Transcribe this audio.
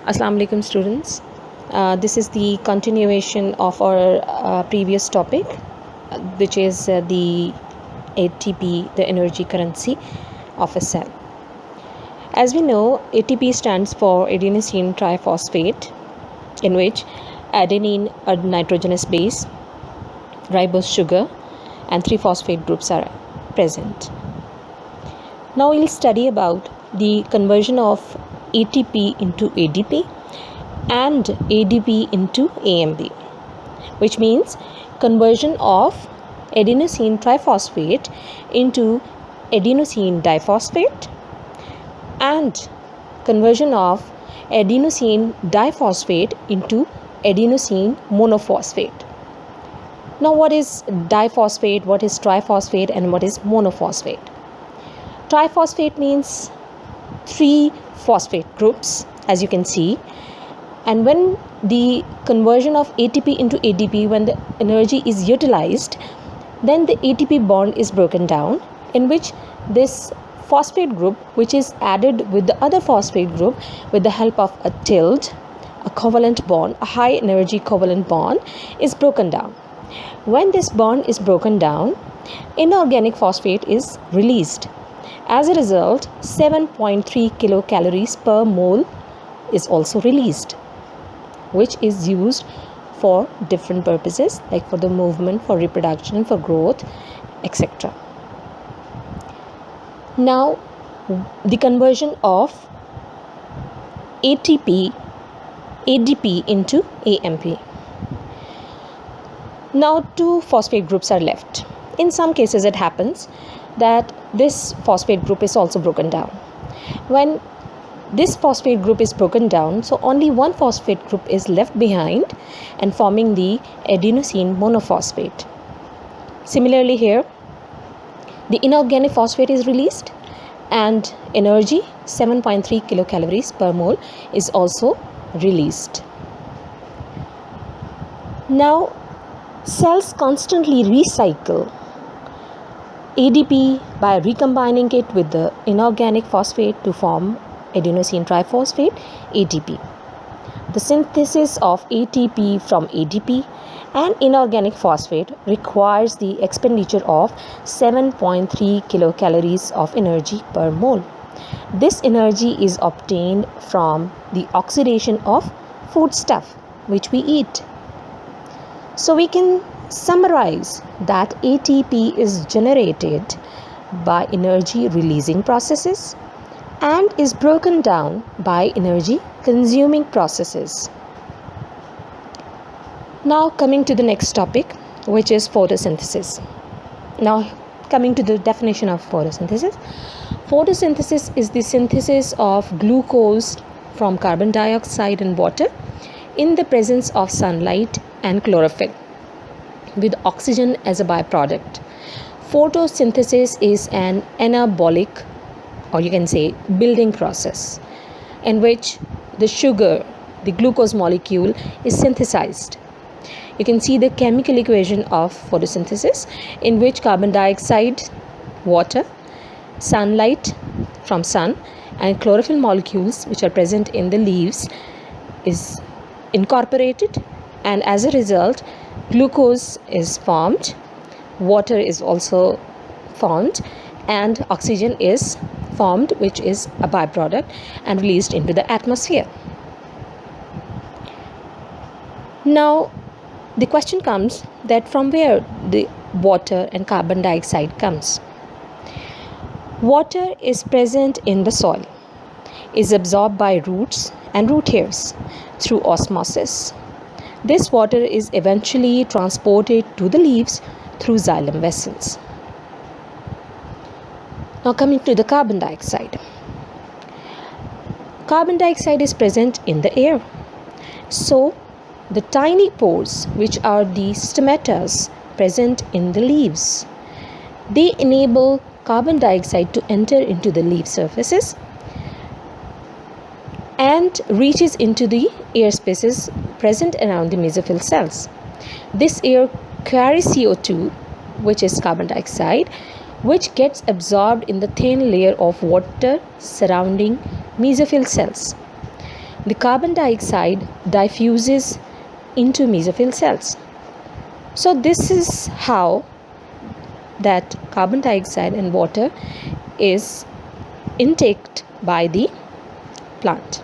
Assalamu alaikum students. This is the continuation of our previous topic, which is the ATP, the energy currency of a cell. As we know, ATP stands for adenosine triphosphate, in which adenine, a nitrogenous base, ribose sugar, and 3 phosphate groups are present. Now we'll study about the conversion of ATP into ADP and ADP into AMP, which means conversion of adenosine triphosphate into adenosine diphosphate and conversion of adenosine diphosphate into adenosine monophosphate. Now, what is diphosphate, what is triphosphate, and what is monophosphate? Triphosphate means 3 phosphate groups, as you can see, and when the conversion of ATP into ADP, when the energy is utilized, then the ATP bond is broken down, in which this phosphate group, which is added with the other phosphate group with the help of a tilde, a covalent bond, a high energy covalent bond, is broken down. When this bond is broken down, inorganic phosphate is released. As a result, 7.3 kilocalories per mole is also released, which is used for different purposes, like for the movement, for reproduction, for growth, etc. Now, the conversion of ATP, ADP into AMP. Now, 2 phosphate groups are left. In some cases, it happens that this phosphate group is also broken down. When this phosphate group is broken down, so only 1 phosphate group is left behind and forming the adenosine monophosphate. Similarly here, the inorganic phosphate is released and energy 7.3 kilocalories per mole is also released. Now, cells constantly recycle ADP by recombining it with the inorganic phosphate to form adenosine triphosphate, ATP. The synthesis of ATP from ADP and inorganic phosphate requires the expenditure of 7.3 kilocalories of energy per mole. This energy is obtained from the oxidation of foodstuff which we eat. So we can summarize that ATP is generated by energy releasing processes and is broken down by energy consuming processes. Now coming to the next topic, which is photosynthesis. Now coming to the definition of photosynthesis. Photosynthesis is the synthesis of glucose from carbon dioxide and water in the presence of sunlight and chlorophyll, with oxygen as a byproduct. Photosynthesis is an anabolic, or you can say building process, in which the sugar, the glucose molecule, is synthesized. You can see the chemical equation of photosynthesis, in which carbon dioxide, water, sunlight from sun, and chlorophyll molecules which are present in the leaves is incorporated, and as a result glucose is formed, water is also formed, and oxygen is formed, which is a byproduct and released into the atmosphere. Now the question comes that from where the water and carbon dioxide comes. Water is present in the soil, is absorbed by roots and root hairs through osmosis. This water is eventually transported to the leaves through xylem vessels. Now coming to the carbon dioxide. Carbon dioxide is present in the air. So the tiny pores, which are the stomatas present in the leaves, they enable carbon dioxide to enter into the leaf surfaces and reaches into the air spaces present around the mesophyll cells. This air carries CO2, which is carbon dioxide, which gets absorbed in the thin layer of water surrounding mesophyll cells. the carbon dioxide diffuses into mesophyll cells. So this is how that carbon dioxide and water is intaked by the plant.